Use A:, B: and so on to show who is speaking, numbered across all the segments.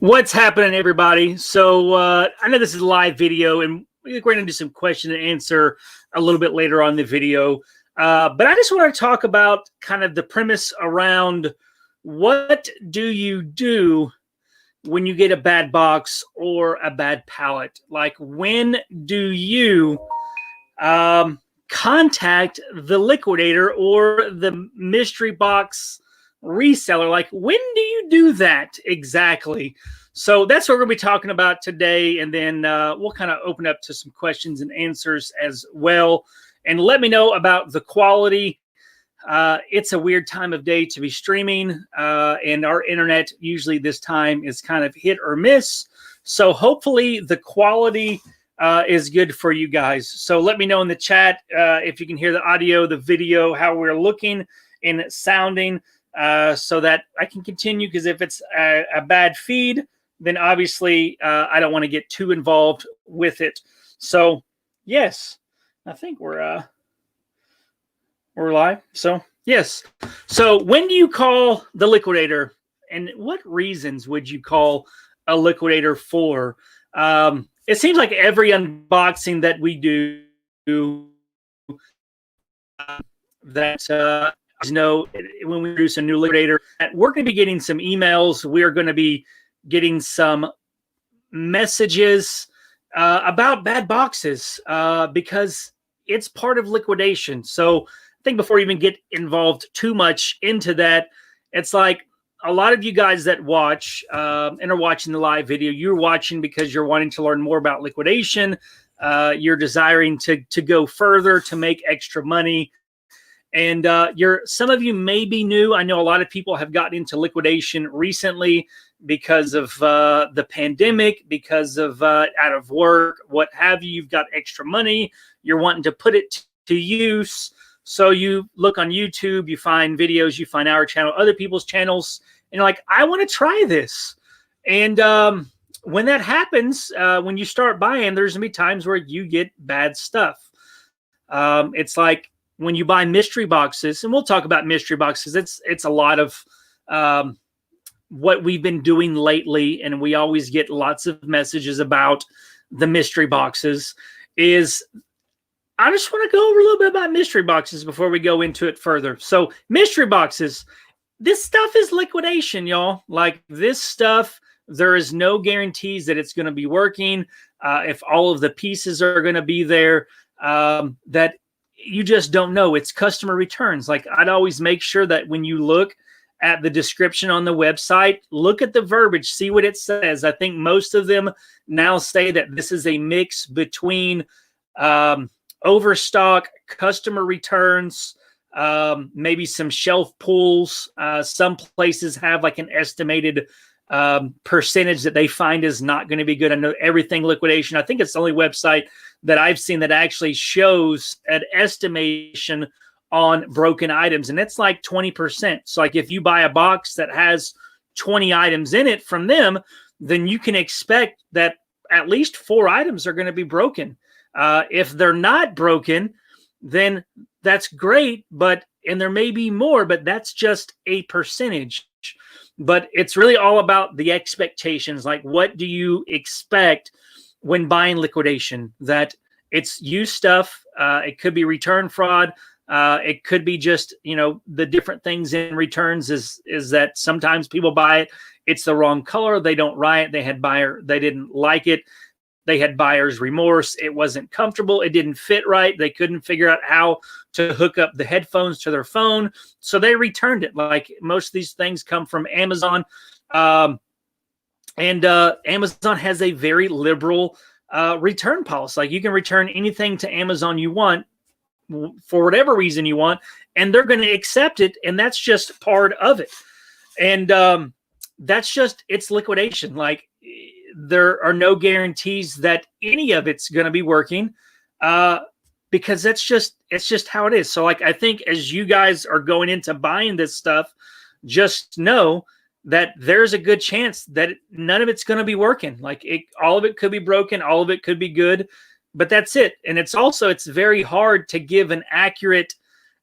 A: What's happening, everybody? So I know this is a live video, and we're going to do some question and answer a little bit later on in the video. But I just want to talk about kind of the premise around what do you do when you get a bad box or a bad pallet? Like, when do you contact the liquidator or the mystery box reseller? Like, when do you do that exactly? So that's what we're going to be talking about today, and then we'll kind of open up to some questions and answers as well. And let me know about the quality. It's a weird time of day to be streaming, and our internet usually this time is kind of hit or miss. So hopefully the quality is good for you guys. So let me know in the chat if you can hear the audio, the video, how we're looking and sounding, so that I can continue. Because if it's a bad feed, then obviously I don't want to get too involved with it. So yes, I think we're live. So yes. So when do you call the liquidator, and what reasons would you call a liquidator for? It seems like every unboxing that we do, that when we introduce a new liquidator, we're going to be getting some emails. We are going to be getting some messages about bad boxes because it's part of liquidation. So I think before you even get involved too much into that, it's like a lot of you guys that watch and are watching the live video, you're watching because you're wanting to learn more about liquidation. You're desiring to go further, to make extra money. And some of you may be new. I know a lot of people have gotten into liquidation recently because of the pandemic, because of out of work, what have you. You've got extra money. You're wanting to put it to use. So you look on YouTube, you find videos, you find our channel, other people's channels, and you're like, I want to try this. And when that happens, when you start buying, there's going to be times where you get bad stuff. It's like when you buy mystery boxes, and we'll talk about mystery boxes. It's a lot of what we've been doing lately, and we always get lots of messages about the mystery boxes. I just want to go over a little bit about mystery boxes before we go into it further. So mystery boxes, this stuff is liquidation, y'all. Like, this stuff, there is no guarantees that it's going to be working. If all of the pieces are going to be there, that you just don't know. It's customer returns. Like, I'd always make sure that when you look at the description on the website, look at the verbiage, see what it says. I think most of them now say that this is a mix between overstock, customer returns, maybe some shelf pulls. Some places have like an estimated percentage that they find is not going to be good. I know Everything Liquidation, I think it's the only website that I've seen that actually shows an estimation on broken items, and it's like 20%. So like, if you buy a box that has 20 items in it from them, then you can expect that at least 4 items are going to be broken. If they're not broken, then that's great, and there may be more, but that's just a percentage. But it's really all about the expectations. Like, what do you expect when buying liquidation? That it's used stuff. It could be return fraud. It could be just, the different things in returns is that sometimes people buy it, it's the wrong color, they don't write it, they didn't like it, they had buyer's remorse, it wasn't comfortable, it didn't fit right, they couldn't figure out how to hook up the headphones to their phone, so they returned it. Like, most of these things come from Amazon, and Amazon has a very liberal return policy. Like, you can return anything to Amazon you want for whatever reason you want, and they're going to accept it, and that's just part of it. And it's liquidation. Like, there are no guarantees that any of it's going to be working, because it's just how it is. So like, I think as you guys are going into buying this stuff, just know that there's a good chance that none of it's going to be working. Like, all of it could be broken, all of it could be good, but that's it. And it's very hard to give an accurate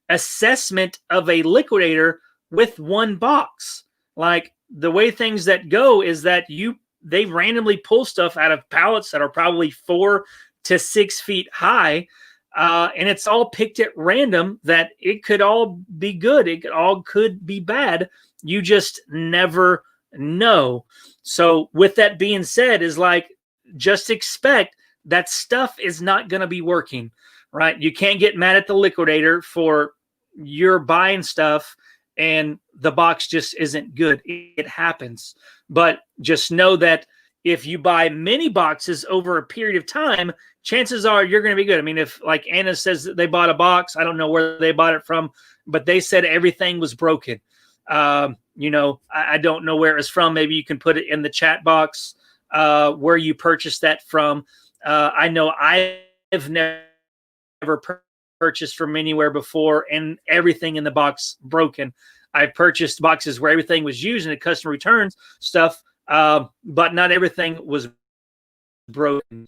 A: assessment of a liquidator with one box. Like, the way things that go is that you they randomly pull stuff out of pallets that are probably 4 to 6 feet high. And it's all picked at random, that it could all be good. It could be bad. You just never know. So with that being said, is like, just expect that stuff is not going to be working, right? You can't get mad at the liquidator for you're buying stuff and the box just isn't good. It happens. But just know that if you buy many boxes over a period of time, chances are you're going to be good. I mean, if like Anna says that they bought a box, I don't know where they bought it from, but they said everything was broken. You know, I don't know where it's from. Maybe you can put it in the chat box where you purchased that from. I know I've never purchased from anywhere before and everything in the box broken. I've purchased boxes where everything was used and the customer returns stuff, but not everything was broken.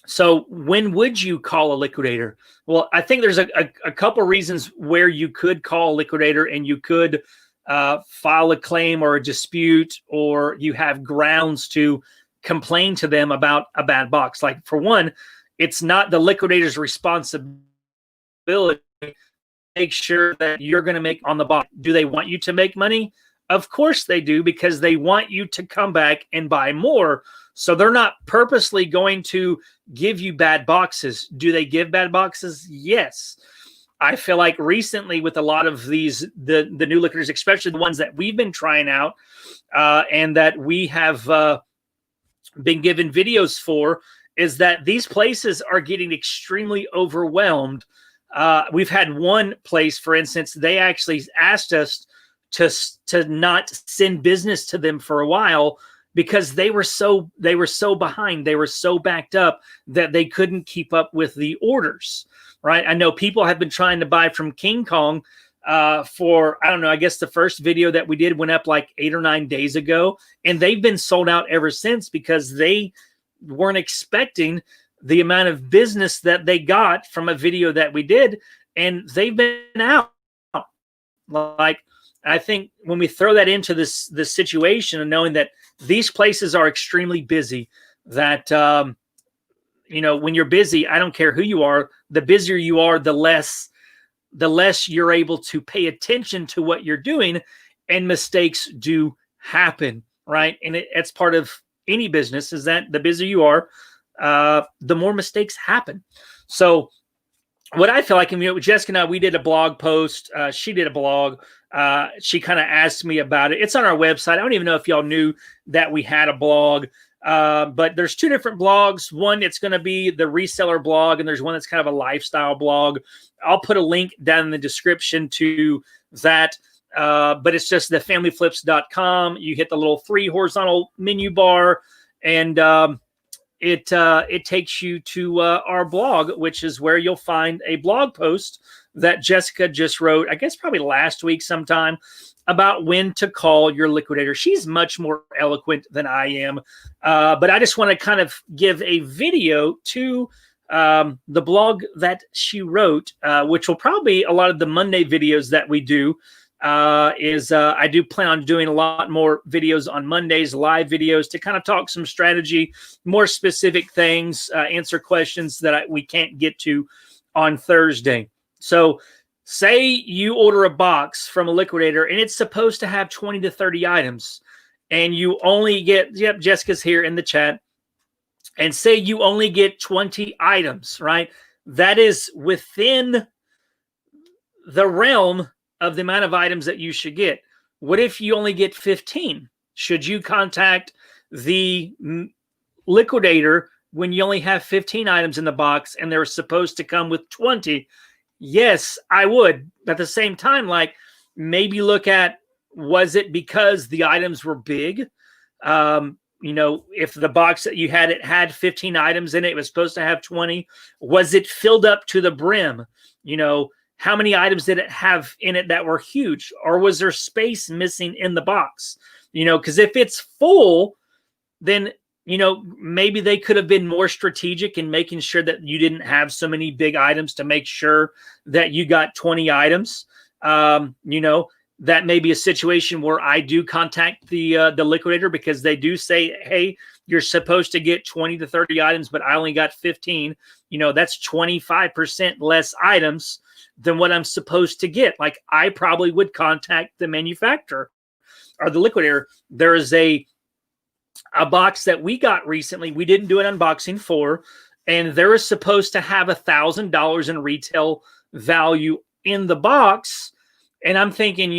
A: So when would you call a liquidator? Well, I think there's a couple reasons where you could call a liquidator, and you could file a claim or a dispute, or you have grounds to complain to them about a bad box. Like, for one, it's not the liquidator's responsibility to make sure that you're going to make on the box. Do they want you to make money? Of course they do, because they want you to come back and buy more. So they're not purposely going to give you bad boxes. Do they give bad boxes? Yes. I feel like recently with a lot of these, the new liquidators, especially the ones that we've been trying out and that we have been given videos for, is that these places are getting extremely overwhelmed. We've had one place, for instance, they actually asked us to not send business to them for a while because they were so behind, they were so backed up that they couldn't keep up with the orders. Right? I know people have been trying to buy from King Kong for, I don't know, I guess the first video that we did went up like 8 or 9 days ago, and they've been sold out ever since because they weren't expecting the amount of business that they got from a video that we did, and they've been out. Like, I think when we throw that into this situation and knowing that these places are extremely busy, that you know, when you're busy, I don't care who you are, the busier you are, the less you're able to pay attention to what you're doing, and mistakes do happen, right? And it's part of any business, is that the busier you are, the more mistakes happen. So what I feel like, and, you know, Jessica and I, we did a blog post. She did a blog. She kind of asked me about it. It's on our website. I don't even know if y'all knew that we had a blog. But there's 2 different blogs. One, it's going to be the reseller blog, and there's one that's kind of a lifestyle blog. I'll put a link down in the description to that. But it's just thefamilyflips.com. You hit the little 3 horizontal menu bar, and it takes you to our blog, which is where you'll find a blog post that Jessica just wrote, I guess probably last week sometime, about when to call your liquidator. She's much more eloquent than I am. But I just want to kind of give a video to the blog that she wrote, which will probably be a lot of the Monday videos that we do. I do plan on doing a lot more videos on Mondays, live videos, to kind of talk some strategy, more specific things, answer questions that we can't get to on Thursday. So say you order a box from a liquidator and it's supposed to have 20 to 30 items, and you only get, yep, Jessica's here in the chat, and say you only get 20 items, right? That is within the realm of the amount of items that you should get. What if you only get 15? Should you contact the liquidator when you only have 15 items in the box and they're supposed to come with 20? Yes, I would. At the same time, like, maybe look at, was it because the items were big? You know, if the box that you had, it had 15 items in it, it was supposed to have 20. Was it filled up to the brim? You know, how many items did it have in it that were huge? Or was there space missing in the box? You know, because if it's full, then, you know, maybe they could have been more strategic in making sure that you didn't have so many big items to make sure that you got 20 items. You know, that may be a situation where I do contact the liquidator, because they do say, hey, you're supposed to get 20 to 30 items, but I only got 15. That's 25% less items than what I'm supposed to get. Like, I probably would contact the manufacturer or the liquidator. There is a box that we got recently. We didn't do an unboxing for, and there is supposed to have $1,000 in retail value in the box. And I'm thinking,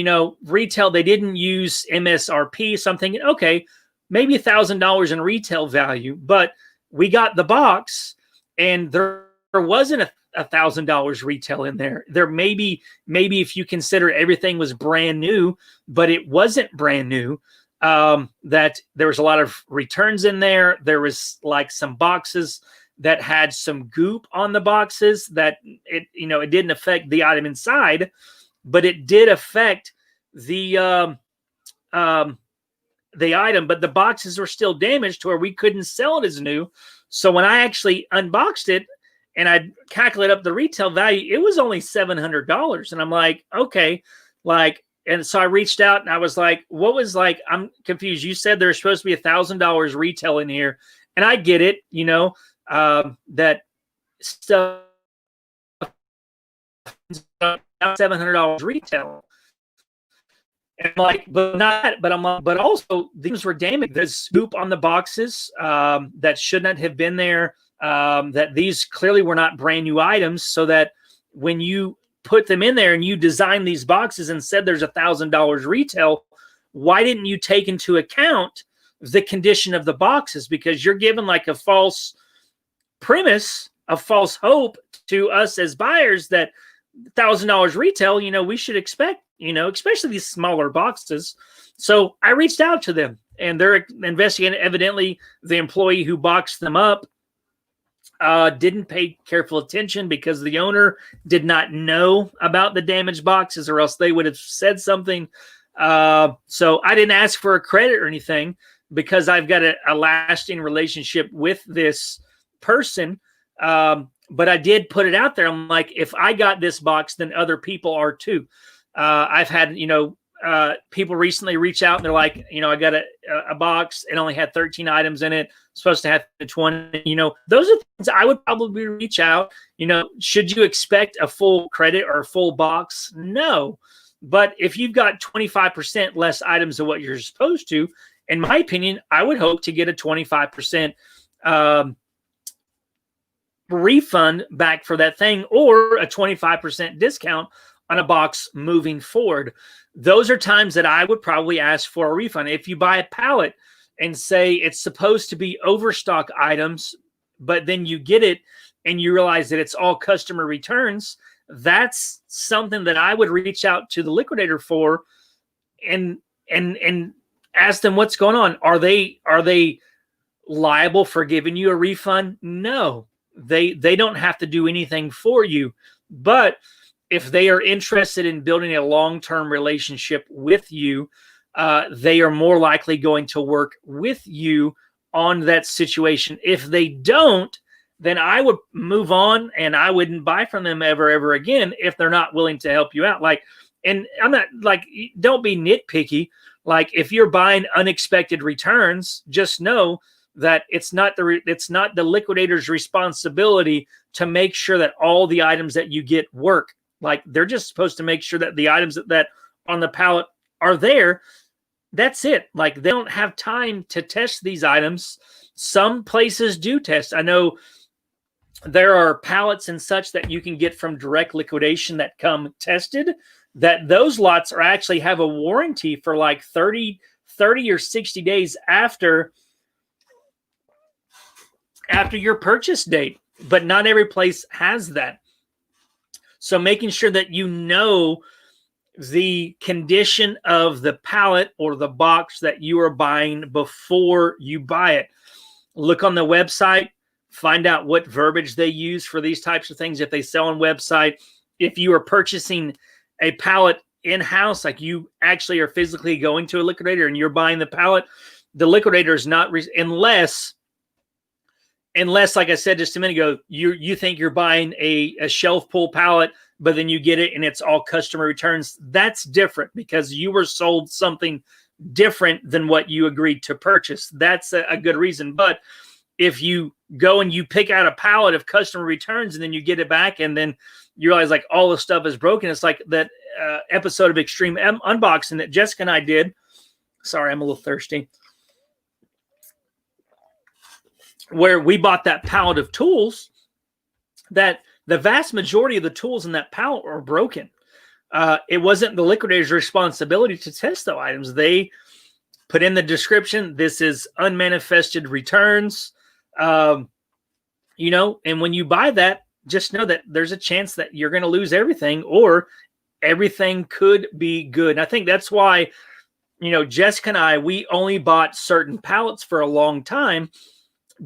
A: retail, they didn't use MSRP. So I'm thinking, okay, maybe $1,000 in retail value. But we got the box, and there wasn't $1,000 retail in there. There maybe if you consider everything was brand new, but it wasn't brand new. That there was a lot of returns in there. There was like some boxes that had some goop on the boxes that it didn't affect the item inside, but it did affect the item. But the boxes were still damaged to where we couldn't sell it as new. So when I actually unboxed it and I calculate up the retail value, it was only $700. And I'm like, okay, and so I reached out and I was like, I'm confused. You said there's supposed to be $1,000 retail in here. And I get it, that stuff, $700 retail. And I'm like, but also these were damaged. There's scoop on the boxes that should not have been there. That these clearly were not brand new items. So that when you put them in there and you design these boxes and said there's $1,000 retail, why didn't you take into account the condition of the boxes? Because you're given like a false premise, a false hope to us as buyers that $1,000 retail, we should expect, especially these smaller boxes. So I reached out to them, and they're investigating. Evidently, the employee who boxed them up didn't pay careful attention, because the owner did not know about the damaged boxes, or else they would have said something. So I didn't ask for a credit or anything, because I've got a lasting relationship with this person. But I did put it out there. I'm like, if I got this box, then other people are too. I've had, people recently reach out and they're like, I got a box. It only had 13 items in it. Supposed to have 20. Those are things I would probably reach out. Should you expect a full credit or a full box? No. But if you've got 25% less items than what you're supposed to, in my opinion, I would hope to get a 25% refund back for that thing, or a 25% discount on a box moving forward. Those are times that I would probably ask for a refund. If you buy a pallet and say it's supposed to be overstock items, but then you get it and you realize that it's all customer returns, that's something that I would reach out to the liquidator for and ask them what's going on. Are they liable for giving you a refund? No. They don't have to do anything for you. But if they are interested in building a long-term relationship with you, they are more likely going to work with you on that situation. If they don't, then I would move on, and I wouldn't buy from them ever again if they're not willing to help you out. And I'm not don't be nitpicky. If you're buying unexpected returns, just know that it's not the liquidator's responsibility to make sure that all the items that you get work. They're just supposed to make sure that the items that on the pallet are there. That's it. They don't have time to test these items. Some places do test. I know there are pallets and such that you can get from direct liquidation that come tested, that those lots are actually have a warranty for 30 or 60 days after your purchase date, but not every place has that. So making sure that the condition of the pallet or the box that you are buying before you buy it. Look on the website, find out what verbiage they use for these types of things. If they sell on website, if you are purchasing a pallet in-house, you actually are physically going to a liquidator and you're buying the pallet, the liquidator is not, unless, like I said just a minute ago, you think you're buying a shelf pull pallet but then you get it and it's all customer returns. That's different because you were sold something different than what you agreed to purchase. That's a good reason. But if you go and you pick out a pallet of customer returns and then you get it back and then you realize like all the stuff is broken, it's like that episode of Extreme Unboxing that Jessica and I did. Sorry, I'm a little thirsty. Where we bought that pallet of tools, that the vast majority of the tools in that pallet were broken. It wasn't the liquidator's responsibility to test the items. They put in the description, this is unmanifested returns. You know, and when you buy that, just know that there's a chance that you're going to lose everything or everything could be good. And I think that's why, you know, Jessica and I, we only bought certain pallets for a long time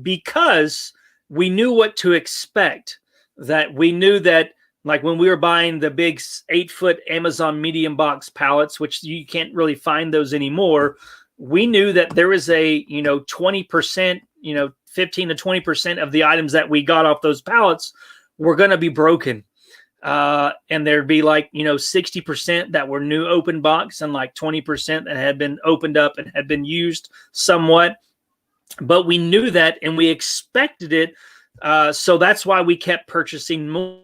A: because we knew what to expect. That we knew that, like when we were buying the big 8-foot Amazon medium box pallets, which you can't really find those anymore, we knew that there was a, you know, 20%, you know, 15 to 20% of the items that we got off those pallets were going to be broken. And there'd be like, you know, 60% that were new open box and like 20% that had been opened up and had been used somewhat. But we knew that and we expected it. So that's why we kept purchasing more.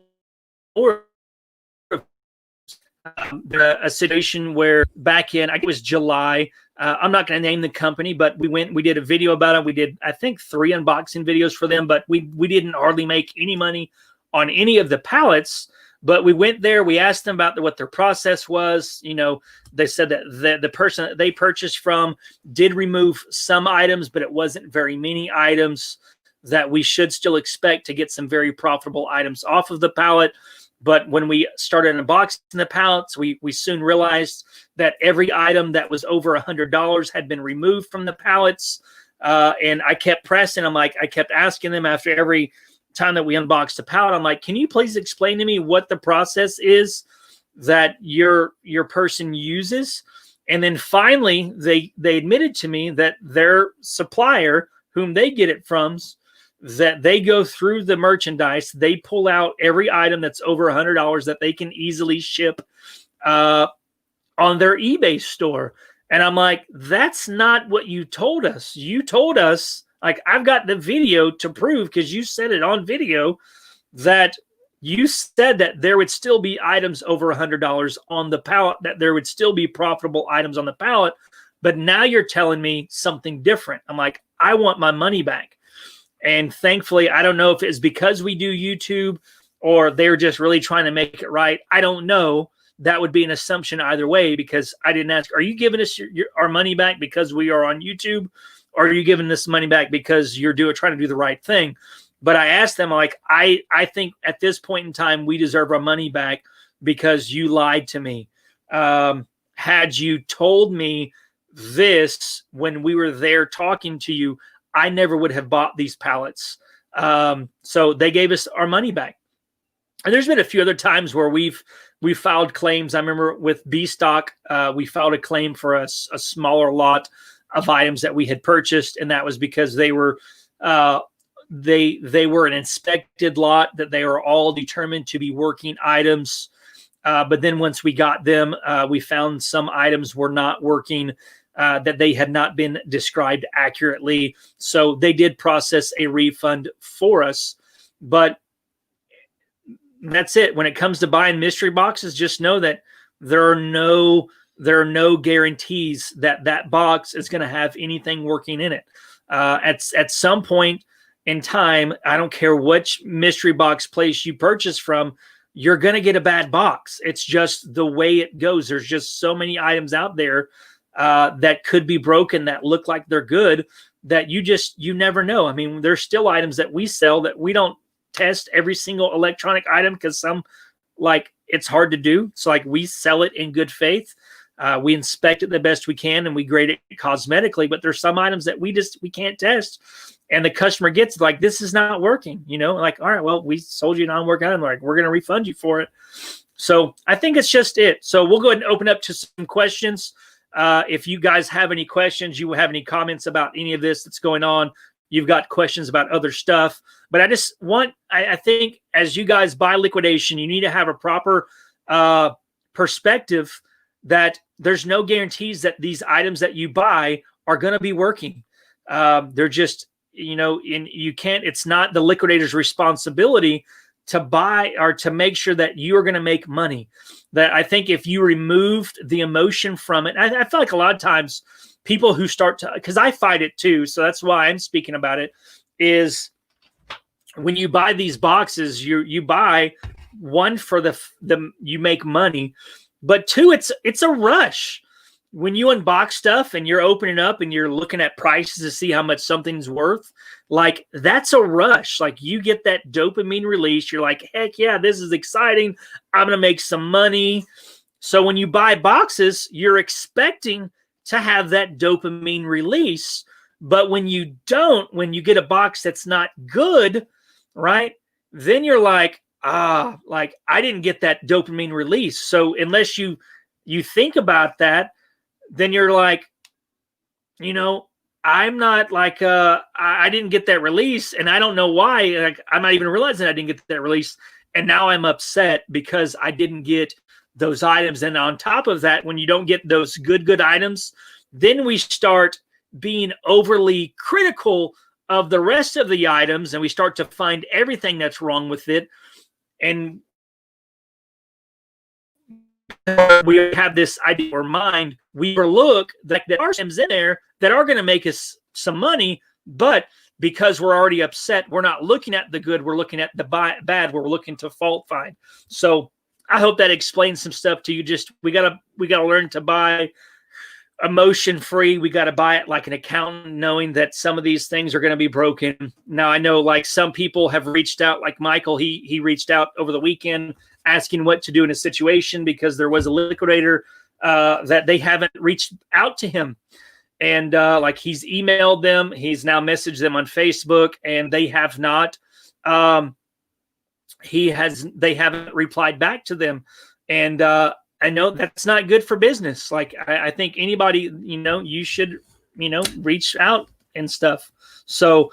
A: A situation where back in, I think it was July, I'm not going to name the company, but we did a video about it. We did, I think, 3 unboxing videos for them, but we didn't hardly make any money on any of the pallets. But we went there, we asked them about what their process was. You know, they said that the person that they purchased from did remove some items, but it wasn't very many items, that we should still expect to get some very profitable items off of the pallet. But when we started unboxing the pallets, we soon realized that every item that was over $100 had been removed from the pallets. And I kept pressing. I kept asking them after every time that we unboxed a pallet, I'm like, can you please explain to me what the process is that your person uses? And then finally, they admitted to me that their supplier, whom they get it from, that they go through the merchandise, they pull out every item that's over $100 that they can easily ship on their eBay store. And I'm like, that's not what you told us. You told us, like, I've got the video to prove, because you said it on video, that you said that there would still be items over $100 on the pallet, that there would still be profitable items on the pallet. But now you're telling me something different. I'm like, I want my money back. And thankfully, I don't know if it's because we do YouTube or they're just really trying to make it right. I don't know. That would be an assumption either way, because I didn't ask, are you giving us our money back because we are on YouTube? Or are you giving this money back because you're trying to do the right thing? But I asked them, like, I think at this point in time, we deserve our money back because you lied to me. Had you told me this when we were there talking to you, I never would have bought these pallets. So they gave us our money back. And there's been a few other times where we've filed claims. I remember with B Stock, we filed a claim for a smaller lot of items that we had purchased, and that was because they were they were an inspected lot, that they were all determined to be working items. But then once we got them, we found some items were not working, that they had not been described accurately. So they did process a refund for us. But that's it. When it comes to buying mystery boxes, just know that there are no guarantees that that box is going to have anything working in it. At some point in time, I don't care which mystery box place you purchase from, you're going to get a bad box. It's just the way it goes. There's just so many items out there that could be broken, that look like they're good, that you never know. I mean, there's still items that we sell that we don't test every single electronic item, because some, like, it's hard to do. So like, we sell it in good faith. We inspect it the best we can and we grade it cosmetically, but there's some items that we can't test. And the customer gets like, this is not working, like, all right, well, we sold you a non-working item. Like, we're going to refund you for it. So I think it's just it. So we'll go ahead and open up to some questions. If you guys have any questions, you have any comments about any of this that's going on, you've got questions about other stuff. But I think as you guys buy liquidation, you need to have a proper perspective that there's no guarantees that these items that you buy are going to be working. They're just, you can't, it's not the liquidator's responsibility to buy or to make sure that you are going to make money. That I think if you removed the emotion from it, I feel like a lot of times people who start to, because I fight it too, so that's why I'm speaking about it, is when you buy these boxes, you buy one for the you make money, but two, it's a rush. When you unbox stuff and you're opening up and you're looking at prices to see how much something's worth, like that's a rush. Like you get that dopamine release. You're like, heck yeah, this is exciting. I'm going to make some money. So when you buy boxes, you're expecting to have that dopamine release. But when you don't, when you get a box that's not good, right, then you're like, like I didn't get that dopamine release. So unless you think about that, then you're like, I'm not like, I didn't get that release and I don't know why. Like, I'm not even realizing I didn't get that release. And now I'm upset because I didn't get those items. And on top of that, when you don't get those good items, then we start being overly critical of the rest of the items. And we start to find everything that's wrong with it. And we have this idea or mind, we overlook that there are items in there that are going to make us some money, but because we're already upset, we're not looking at the good, we're looking at the bad, we're looking to fault find. So I hope that explains some stuff to you. Just we gotta learn to buy emotion free. We got to buy it like an accountant, knowing that some of these things are going to be broken. Now I know like some people have reached out, like Michael, he reached out over the weekend asking what to do in a situation because there was a liquidator that they haven't reached out to him. And like he's emailed them, he's now messaged them on Facebook, and they have not, they haven't replied back to them. And I know that's not good for business. Like I think anybody, you should, reach out and stuff. So,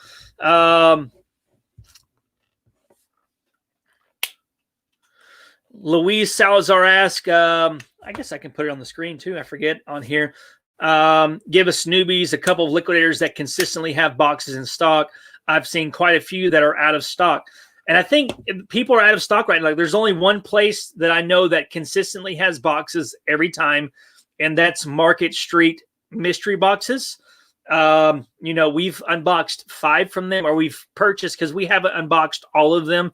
A: Luis Salazar asked, I guess I can put it on the screen too. I forget on here. Give us newbies a couple of liquidators that consistently have boxes in stock. I've seen quite a few that are out of stock. And I think people are out of stock right now. Like, there's only one place that I know that consistently has boxes every time, and that's Market Street Mystery Boxes. We've unboxed 5 from them, or we've purchased, because we haven't unboxed all of them.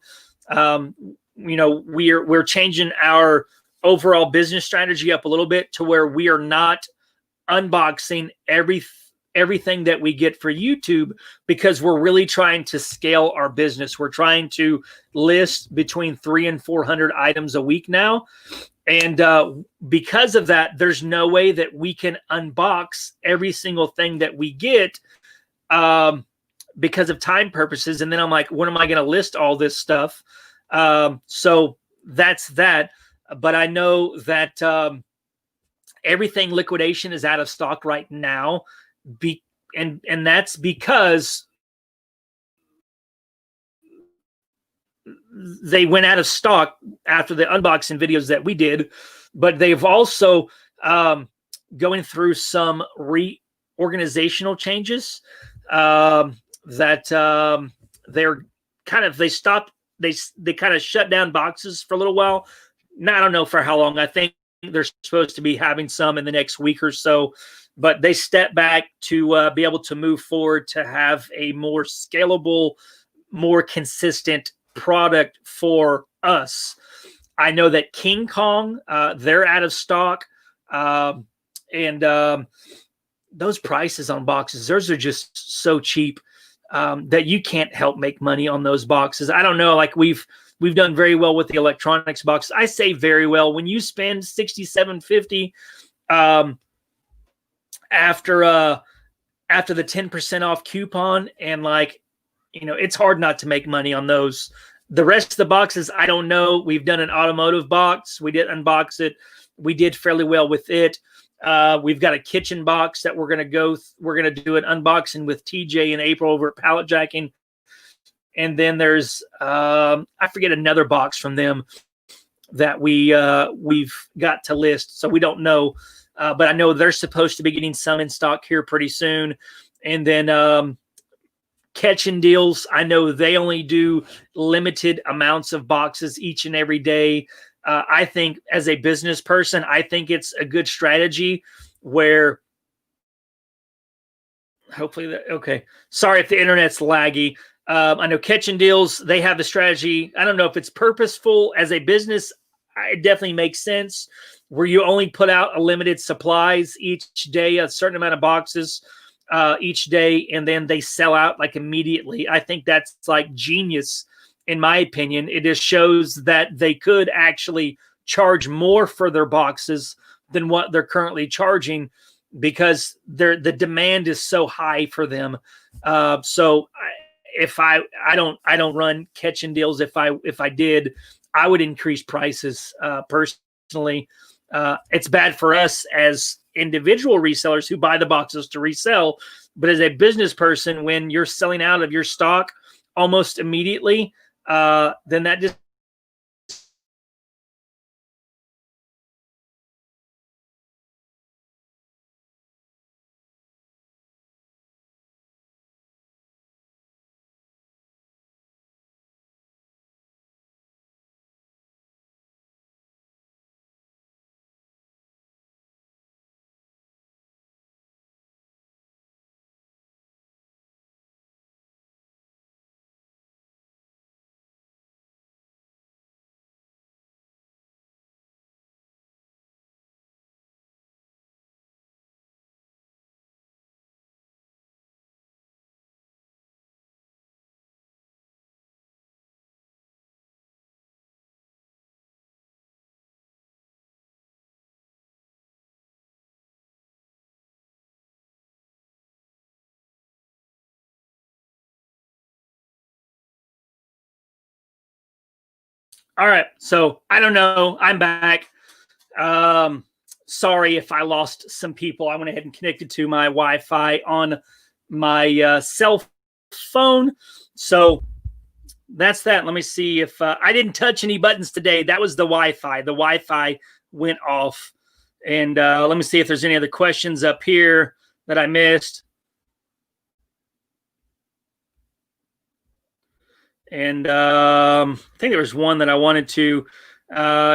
A: We're changing our overall business strategy up a little bit to where we are not unboxing everything that we get for YouTube, because we're really trying to scale our business. We're trying to list between 300 and 400 items a week now. And because of that, there's no way that we can unbox every single thing that we get because of time purposes. And then I'm like, when am I going to list all this stuff? So that's that. But I know that everything liquidation is out of stock right now. And that's because they went out of stock after the unboxing videos that we did, but they've also going through some reorganizational changes that they kind of shut down boxes for a little while. Now, I don't know for how long. I think they're supposed to be having some in the next week or so, but they step back to be able to move forward to have a more scalable, more consistent product for us. I know that King Kong, they're out of stock. And those prices on boxes, those are just so cheap that you can't help make money on those boxes. I don't know, like we've done very well with the electronics box. I say very well. When you spend $67.50 after the 10% off coupon, and it's hard not to make money on those. The rest of the boxes, I don't know. We've done an automotive box. We did unbox it. We did fairly well with it. We've got a kitchen box that we're going to do an unboxing with TJ in April over at Pallet Jacking. And then there's, I forget, another box from them that we've got to list. So we don't know, but I know they're supposed to be getting some in stock here pretty soon. And then Catching Deals, I know they only do limited amounts of boxes each and every day. I think as a business person, I think it's a good strategy where hopefully okay. Sorry if the internet's laggy. I know Catching Deals, they have a strategy. I don't know if it's purposeful as a business. It definitely makes sense where you only put out a limited supplies each day, a certain amount of boxes each day, and then they sell out like immediately. I think that's like genius, in my opinion. It just shows that they could actually charge more for their boxes than what they're currently charging because the demand is so high for them. So if I don't run Catching Deals. If I did, I would increase prices personally. It's bad for us as individual resellers who buy the boxes to resell, but as a business person, when you're selling out of your stock almost immediately, then that just all right. So I don't know. I'm back. Sorry if I lost some people. I went ahead and connected to my Wi-Fi on my cell phone. So that's that. Let me see if I didn't touch any buttons today. That was the Wi-Fi. The Wi-Fi went off. And let me see if there's any other questions up here that I missed. And I think there was one that I wanted to.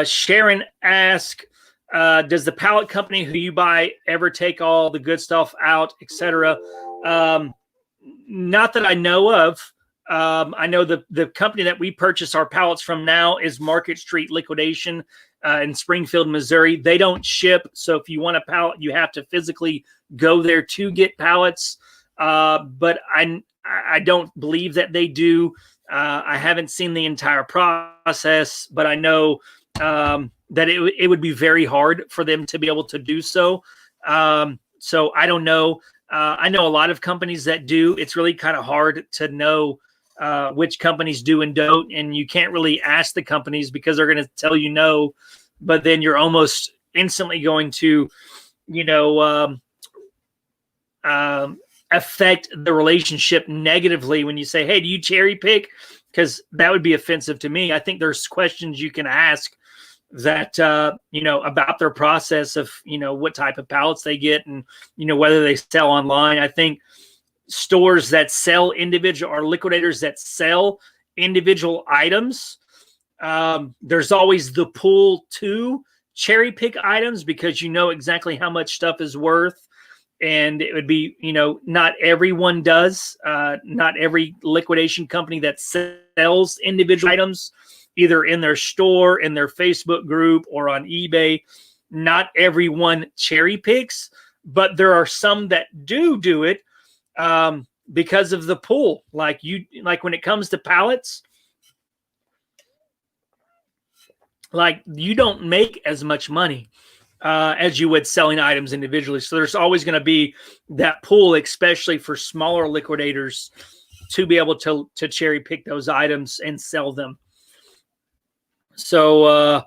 A: Sharon asked, does the pallet company who you buy ever take all the good stuff out, etc.? Not that I know of. I know the company that we purchase our pallets from now is Market Street Liquidation in Springfield, Missouri. They don't ship. So if you want a pallet, you have to physically go there to get pallets. But I don't believe that they do. I haven't seen the entire process, but I know that it would be very hard for them to be able to do so. So I don't know. I know a lot of companies that do. It's really kind of hard to know which companies do and don't, and you can't really ask the companies because they're going to tell you no, but then you're almost instantly going to, affect the relationship negatively when you say, hey, do you cherry pick? Because that would be offensive to me. I think there's questions you can ask that, about their process of, what type of pallets they get and, whether they sell online. I think stores that sell individual or liquidators that sell individual items, there's always the pull to cherry pick items because you know exactly how much stuff is worth. And it would be, not everyone does. Not every liquidation company that sells individual items, either in their store, in their Facebook group, or on eBay, not everyone cherry picks. But there are some that do it because of the pull. Like when it comes to pallets, like you don't make as much money as you would selling items individually. So there's always going to be that pull, especially for smaller liquidators, to be able to cherry pick those items and sell them. So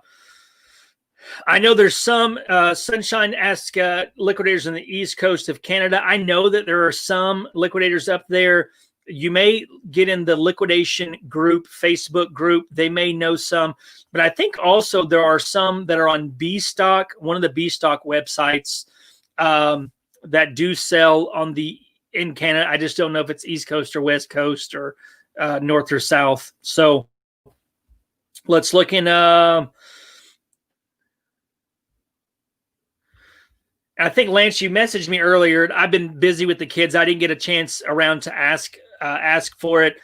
A: I know there's some Sunshine asks liquidators on the East Coast of Canada. I know that there are some liquidators up there. You may get in the Liquidation Group Facebook group. They may know some, but I think also there are some that are on B Stock, one of the B Stock websites that do sell in Canada. I just don't know if it's East Coast or West Coast or North or South. So let's look in. I think, Lance, you messaged me earlier. I've been busy with the kids. I didn't get a chance around to ask for it.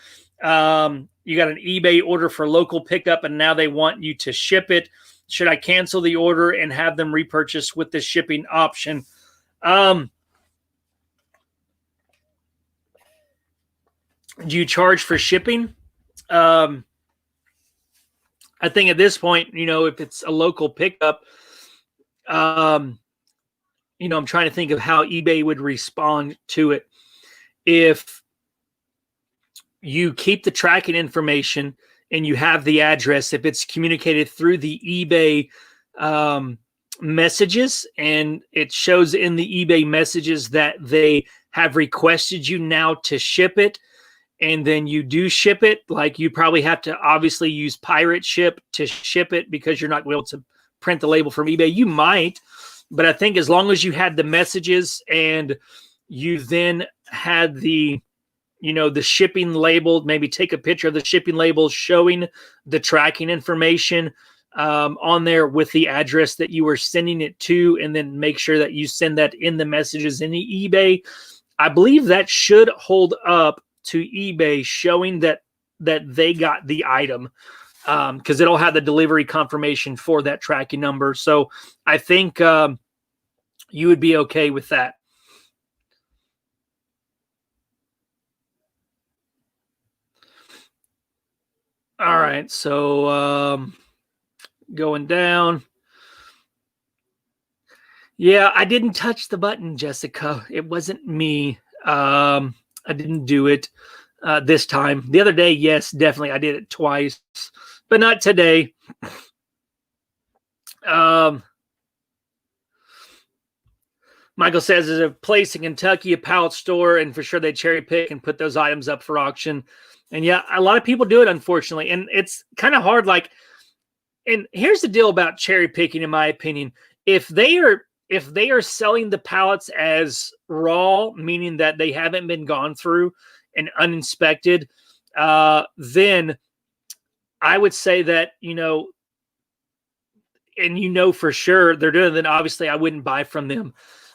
A: You got an eBay order for local pickup, and now they want you to ship it. Should I cancel the order and have them repurchase with the shipping option? Do you charge for shipping? I think at this point, if it's a local pickup, I'm trying to think of how eBay would respond to it. If you keep the tracking information and you have the address, if it's communicated through the eBay messages and it shows in the eBay messages that they have requested you now to ship it, and then you do ship it, like you probably have to obviously use pirate ship to ship it because you're not able to print the label from eBay. You might, but I think as long as you had the messages and you then had the shipping label, maybe take a picture of the shipping label showing the tracking information on there with the address that you were sending it to, and then make sure that you send that in the messages in the eBay. I believe that should hold up to eBay, showing that they got the item, because it'll have the delivery confirmation for that tracking number. So I think you would be okay with that. All right, so going down. Yeah, I didn't touch the button, Jessica. It wasn't me. I didn't do it this time. The other day, yes, definitely. I did it twice, but not today. Michael says there's a place in Kentucky, a pallet store, and for sure they cherry pick and put those items up for auction. And yeah, a lot of people do it, unfortunately. And it's kind of hard. And here's the deal about cherry picking, in my opinion. If they are selling the pallets as raw, meaning that they haven't been gone through and uninspected, then I would say that, and for sure they're doing it, then obviously I wouldn't buy from them.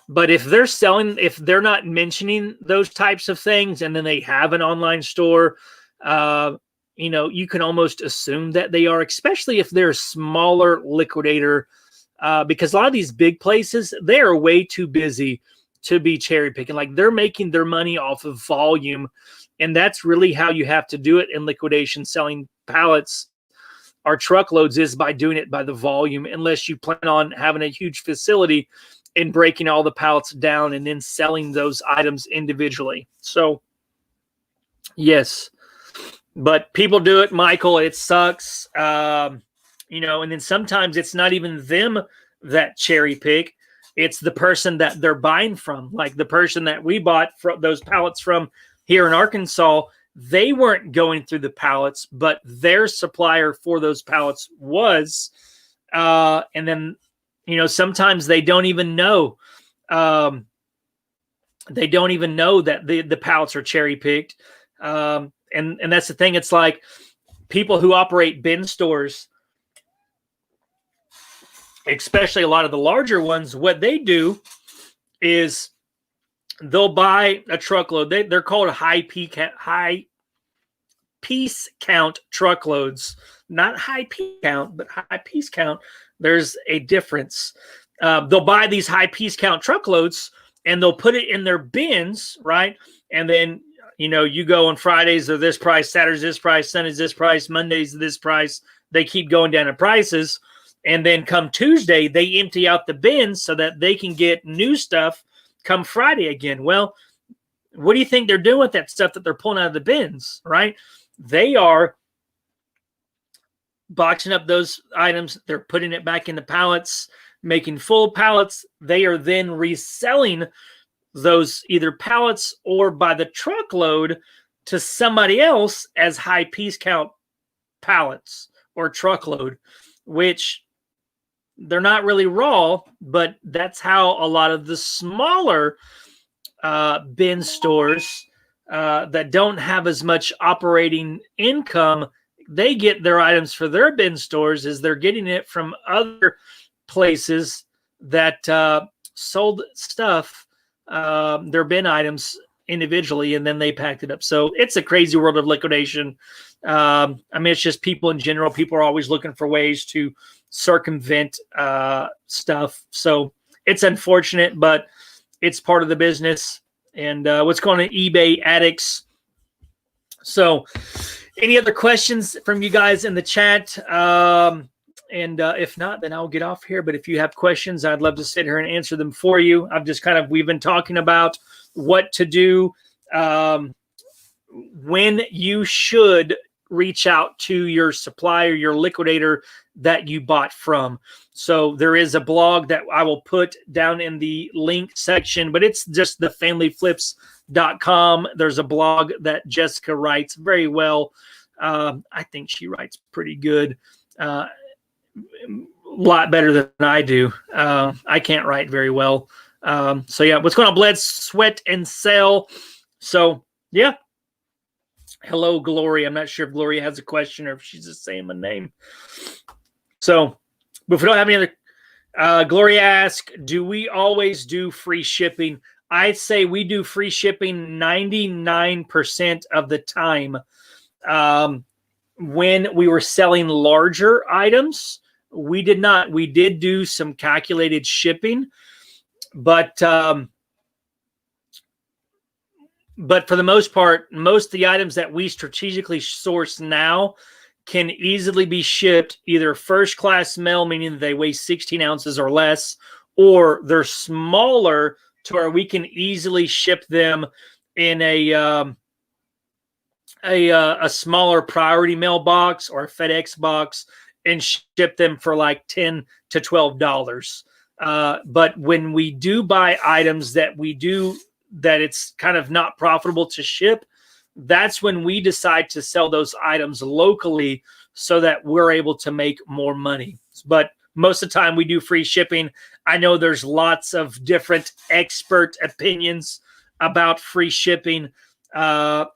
A: But if they're not mentioning those types of things, and then they have an online store, you can almost assume that they are, especially if they're a smaller liquidator, because a lot of these big places, they are way too busy to be cherry picking. Like, they're making their money off of volume. And that's really how you have to do it in liquidation, selling pallets or truckloads, is by doing it by the volume, unless you plan on having a huge facility and breaking all the pallets down and then selling those items individually. So yes, but people do it, Michael. It sucks. And then sometimes it's not even them that cherry pick. It's the person that they're buying from. Like the person that we bought those pallets from here in Arkansas, they weren't going through the pallets, but their supplier for those pallets was. And then, sometimes they don't even know. They don't even know that the pallets are cherry picked. And that's the thing. It's like people who operate bin stores, especially a lot of the larger ones, what they do is they'll buy a truckload. They're called high piece count truckloads, not high piece count, but high piece count. There's a difference. They'll buy these high piece count truckloads and they'll put it in their bins, right? And then, you go on Fridays, they're this price, Saturdays this price, Sundays this price, Mondays this price. They keep going down in prices. And then come Tuesday, they empty out the bins so that they can get new stuff come Friday again. Well, what do you think they're doing with that stuff that they're pulling out of the bins, right? They are boxing up those items. They're putting it back into pallets, making full pallets. They are then reselling those either pallets or by the truckload to somebody else as high piece count pallets or truckload, which they're not really raw, but that's how a lot of the smaller bin stores that don't have as much operating income, they get their items for their bin stores is they're getting it from other places that sold stuff, their bin items individually, and then they packed it up. So it's a crazy world of liquidation. I mean, it's just people in general. People are always looking for ways to circumvent stuff. So it's unfortunate, but it's part of the business. And what's going on eBay addicts. So any other questions from you guys in the chat? And if not, then I'll get off here. But if you have questions, I'd love to sit here and answer them for you. We've been talking about what to do when you should reach out to your supplier, your liquidator that you bought from. So there is a blog that I will put down in the link section, but it's just thefamilyflips.com. There's a blog that Jessica writes very well. I think she writes pretty good. A lot better than I do. I can't write very well. So yeah, what's going on, Bled, Sweat, and Sell? So yeah. Hello, Glory. I'm not sure if Gloria has a question or if she's just saying my name. So, but if we don't have any other, Gloria asked, do we always do free shipping? I'd say we do free shipping 99% of the time. When we were selling larger items, we did not. We did do some calculated shipping, but for the most part, most of the items that we strategically source now can easily be shipped either first class mail, meaning they weigh 16 ounces or less, or they're smaller to where we can easily ship them in a smaller priority mail box or a FedEx box and ship them for like $10 to $12. But when we do buy items that it's kind of not profitable to ship, that's when we decide to sell those items locally so that we're able to make more money. But most of the time we do free shipping. I know there's lots of different expert opinions about free shipping. Should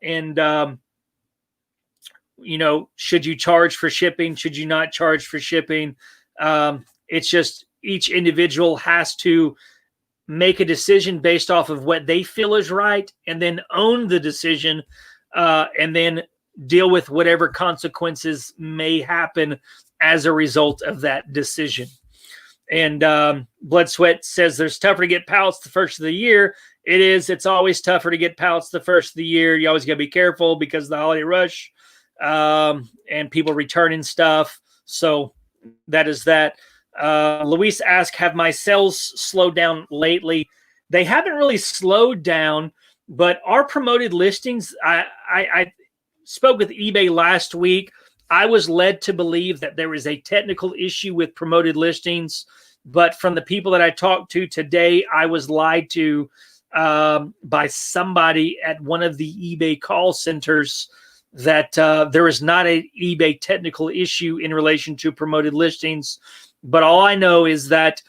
A: you charge for shipping? Should you not charge for shipping? It's just each individual has to make a decision based off of what they feel is right, and then own the decision, and then deal with whatever consequences may happen as a result of that decision. And Blood Sweat says there's tougher to get pallets the first of the year. It is. It's always tougher to get pallets the first of the year. You always got to be careful because of the holiday rush and people returning stuff. So that is that. Luis asked, have my sales slowed down lately? They haven't really slowed down, but our promoted listings, I spoke with eBay last week. I was led to believe that there is a technical issue with promoted listings, but from the people that I talked to today, I was lied to by somebody at one of the eBay call centers that there is not an eBay technical issue in relation to promoted listings. But all I know is that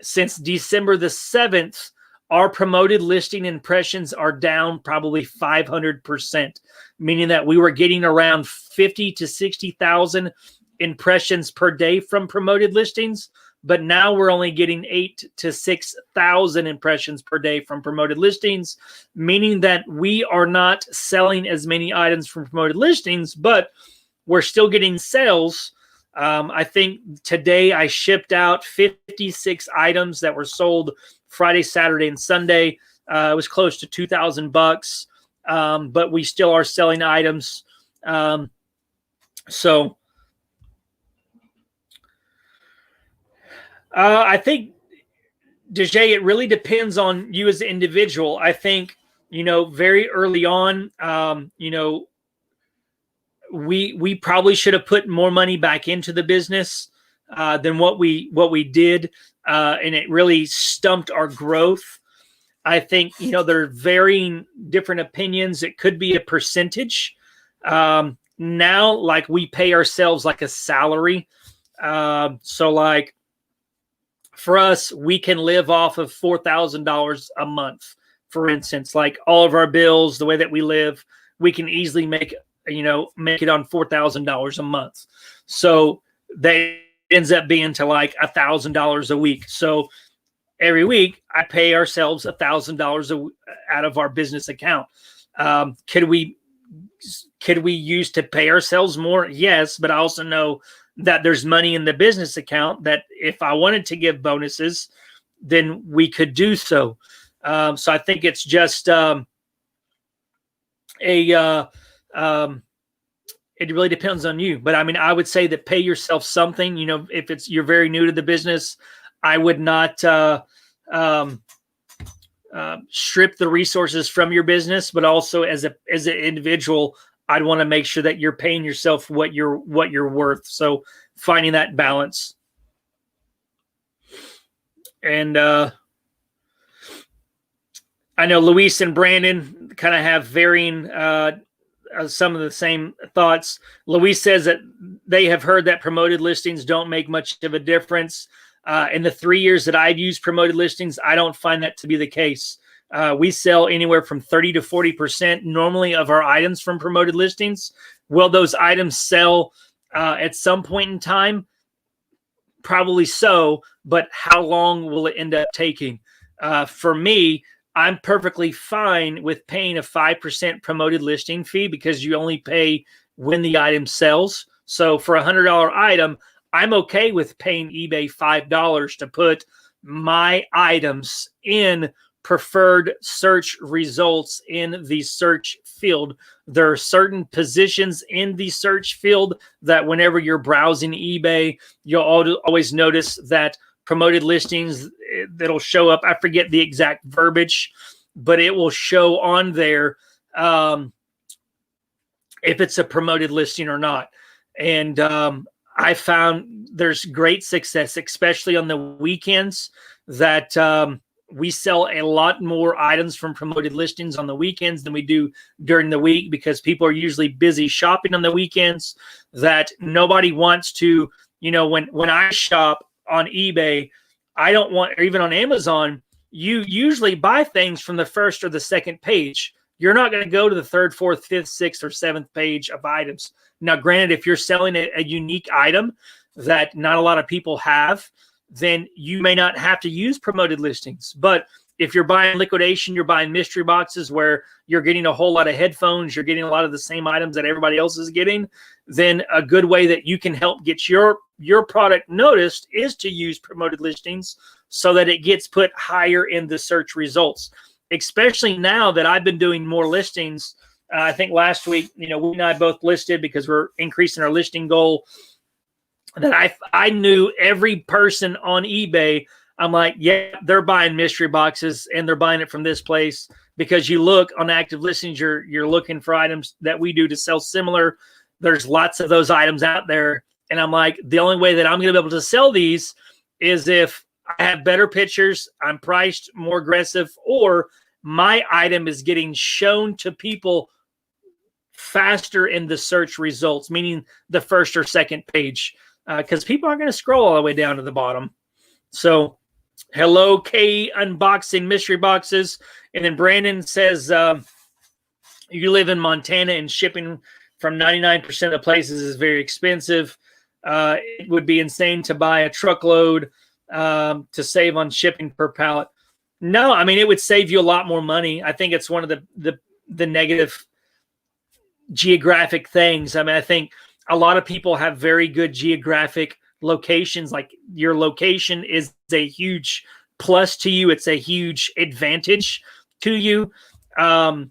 A: since December the 7th, our promoted listing impressions are down probably 500%, meaning that we were getting around 50 to 60,000 impressions per day from promoted listings. But now we're only getting 8 to 6,000 impressions per day from promoted listings, meaning that we are not selling as many items from promoted listings, but we're still getting sales. I think today I shipped out 56 items that were sold Friday, Saturday, and Sunday. It was close to $2,000, but we still are selling items. I think, Dejay, it really depends on you as an individual. I think, very early on, we probably should have put more money back into the business than what we did, and it really stumped our growth. I think, there are varying different opinions. It could be a percentage. Now, like, we pay ourselves like a salary. So like for us, we can live off of $4,000 a month. For instance, like all of our bills, the way that we live, we can easily make it on $4,000 a month. So that ends up being to like $1,000 a week. So every week I pay ourselves $1,000 out of our business account. Could we use to pay ourselves more? Yes, but I also know that there's money in the business account that if I wanted to give bonuses, then we could do so. So I think it's just it really depends on you. But I mean, I would say that pay yourself something. If you're very new to the business, I would not strip the resources from your business, but also as an individual, I'd want to make sure that you're paying yourself what you're worth. So finding that balance. And I know Luis and Brandon kind of have varying some of the same thoughts. Luis says that they have heard that promoted listings don't make much of a difference. In the 3 years that I've used promoted listings, I don't find that to be the case. We sell anywhere from 30 to 40% normally of our items from promoted listings. Will those items sell at some point in time? Probably so, but how long will it end up taking? For me, I'm perfectly fine with paying a 5% promoted listing fee because you only pay when the item sells. So for a $100 item, I'm okay with paying eBay $5 to put my items in preferred search results in the search field. There are certain positions in the search field that whenever you're browsing eBay, you'll always notice that promoted listings that'll show up. I forget the exact verbiage, but it will show on there if it's a promoted listing or not. And I found there's great success, especially on the weekends, that we sell a lot more items from promoted listings on the weekends than we do during the week, because people are usually busy shopping on the weekends. That nobody wants to, when I shop on eBay, I don't want, or even on Amazon, you usually buy things from the first or the second page. You're not going to go to the third, fourth, fifth, sixth, or seventh page of items. Now, granted, if you're selling a unique item that not a lot of people have, then you may not have to use promoted listings. But if you're buying liquidation, you're buying mystery boxes where you're getting a whole lot of headphones, you're getting a lot of the same items that everybody else is getting, then a good way that you can help get your product noticed is to use promoted listings so that it gets put higher in the search results. Especially now that I've been doing more listings. I think last week, we and I both listed because we're increasing our listing goal, that I knew every person on eBay. I'm like, yeah, they're buying mystery boxes and they're buying it from this place, because you look on active listings, you're looking for items that we do to sell similar. There's lots of those items out there. And I'm like, the only way that I'm going to be able to sell these is if I have better pictures, I'm priced more aggressive, or my item is getting shown to people faster in the search results, meaning the first or second page, because people aren't going to scroll all the way down to the bottom. So hello, K unboxing mystery boxes. And then Brandon says, you live in Montana and shipping from 99% of the places is very expensive. It would be insane to buy a truckload to save on shipping per pallet. No, I mean, it would save you a lot more money. I think it's one of the negative geographic things. I mean, I think a lot of people have very good geographic locations. Like, your location is a huge plus to you. It's a huge advantage to you. People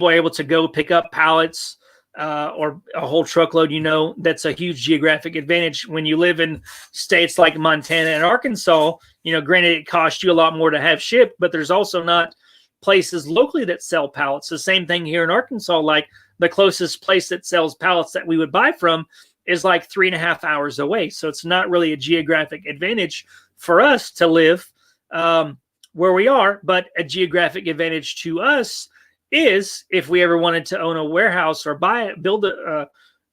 A: are able to go pick up pallets or a whole truckload. That's a huge geographic advantage. When you live in states like Montana and Arkansas, granted, it costs you a lot more to have shipped, but there's also not places locally that sell pallets. The same thing here in Arkansas, like the closest place that sells pallets that we would buy from is like 3.5 hours away. So it's not really a geographic advantage for us to live where we are, but a geographic advantage to us is if we ever wanted to own a warehouse or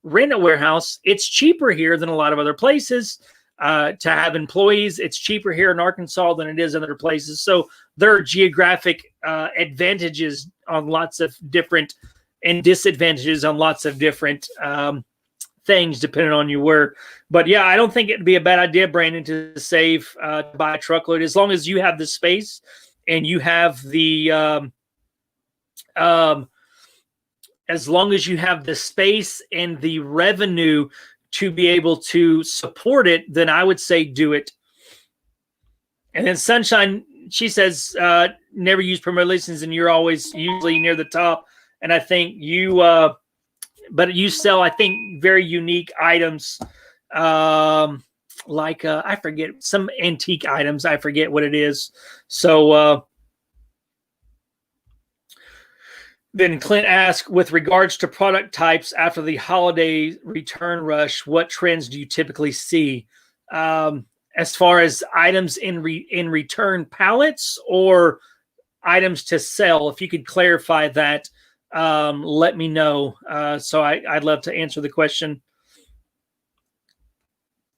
A: rent a warehouse, it's cheaper here than a lot of other places. To have employees, it's cheaper here in Arkansas than it is in other places. So there are geographic advantages on lots of different and disadvantages on lots of different things depending on you where. But yeah, I don't think it'd be a bad idea, Brandon, to save to buy a truckload as long as you have the space and you have the as long as you have the space and the revenue to be able to support it, then I would say do it. And then Sunshine, she says, never use promoted listings and you're always usually near the top. And I think but you sell, I think, very unique items, like I forget, some antique items. I forget what it is. So then Clint asked, with regards to product types after the holiday return rush, what trends do you typically see? As far as items in return pallets or items to sell, if you could clarify that, let me know. So I'd love to answer the question.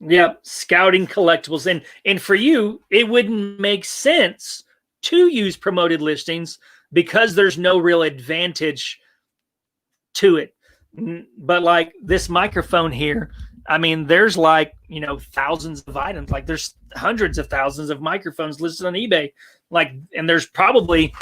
A: Yeah, scouting collectibles. And for you, it wouldn't make sense to use promoted listings because there's no real advantage to it. But like this microphone here, I mean, there's like, thousands of items. Like there's hundreds of thousands of microphones listed on eBay. Like, and there's probably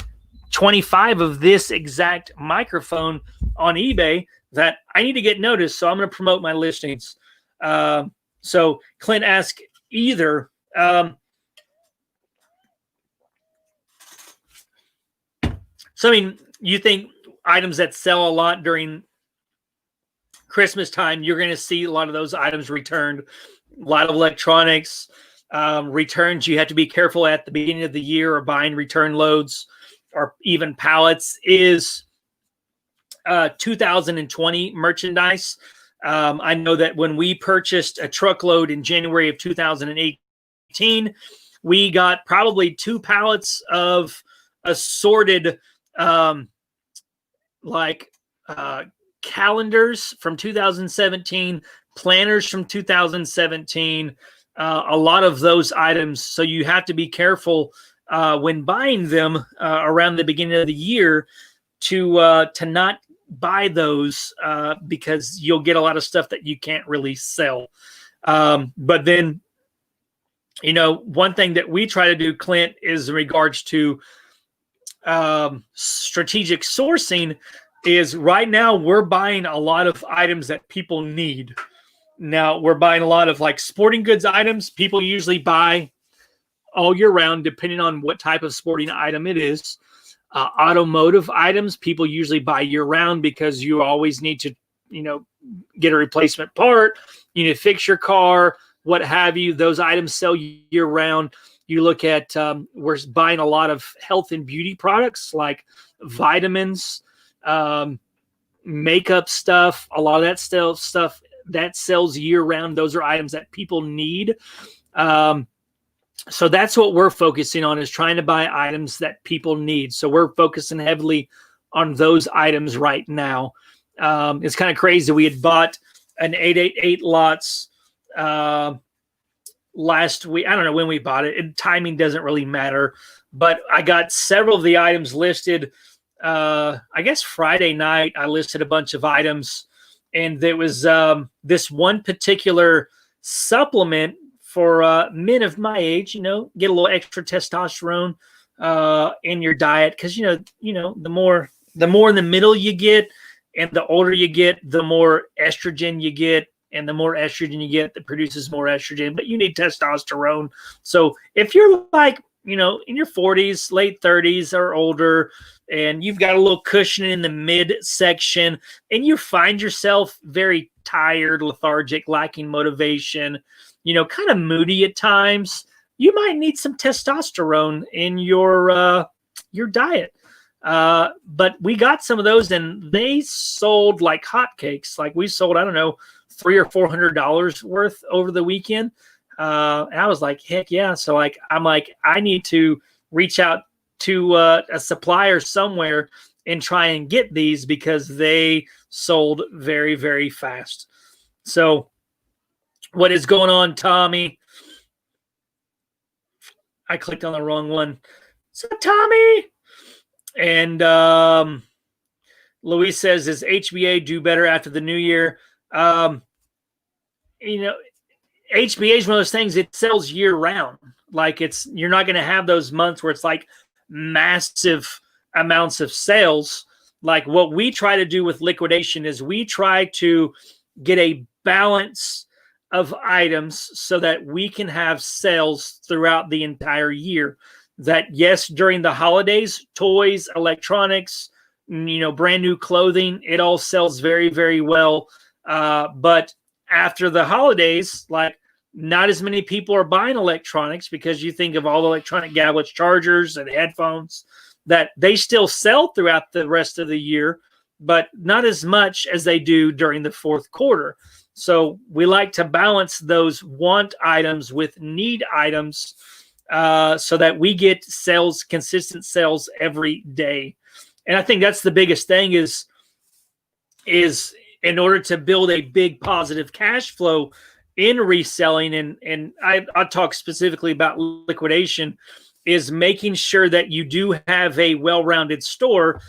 A: 25 of this exact microphone on eBay that I need to get noticed. So I'm going to promote my listings. So Clint asked either. So, I mean, you think items that sell a lot during Christmas time, you're going to see a lot of those items returned. A lot of electronics returns. You have to be careful at the beginning of the year or buying return loads or even pallets is 2020 merchandise. I know that when we purchased a truckload in January of 2018, we got probably 2 pallets of assorted calendars from 2017, planners from 2017, a lot of those items. So you have to be careful when buying them around the beginning of the year to not buy those because you'll get a lot of stuff that you can't really sell. But then, one thing that we try to do, Clint, is in regards to strategic sourcing is right now we're buying a lot of items that people need. Now we're buying a lot of like sporting goods items. People usually buy all year round, depending on what type of sporting item it is. Automotive items, people usually buy year round because you always need to, get a replacement part. You need to fix your car, what have you. Those items sell year round. You look at, we're buying a lot of health and beauty products like vitamins, makeup stuff, a lot of that stuff that sells year round. Those are items that people need. So that's what we're focusing on, is trying to buy items that people need. So we're focusing heavily on those items right now. It's kind of crazy. We had bought an 888 lots last week. I don't know when we bought it. Timing doesn't really matter, but I got several of the items listed. I guess Friday night I listed a bunch of items, and there was this one particular supplement for men of my age, get a little extra testosterone in your diet. Cause the more in the middle you get and the older you get, the more estrogen you get, and the more estrogen you get, that produces more estrogen, but you need testosterone. So if you're like, in your 40s, late 30s or older, and you've got a little cushion in the midsection and you find yourself very tired, lethargic, lacking motivation, kind of moody at times, you might need some testosterone in your diet. But we got some of those, and they sold like hotcakes. Like we sold, I don't know, $300 or $400 worth over the weekend. And I was like, heck yeah. So like, I'm like, I need to reach out to a supplier somewhere and try and get these because they sold very, very fast. So what is going on, Tommy? I clicked on the wrong one. So Tommy. And Luis says, does HBA do better after the new year? You know, HBA is one of those things, it sells year round. Like you're not going to have those months where it's like massive amounts of sales. Like what we try to do with liquidation is we try to get a balance of items so that we can have sales throughout the entire year. That yes, during the holidays, toys, electronics, brand new clothing, it all sells very, very well. But after the holidays, like not as many people are buying electronics because you think of all the electronic gadgets, chargers and headphones that they still sell throughout the rest of the year, but not as much as they do during the fourth quarter. So we like to balance those want items with need items so that we get sales, consistent sales every day. And I think that's the biggest thing is in order to build a big positive cash flow in reselling, and I'll talk specifically about liquidation, is making sure that you do have a well-rounded store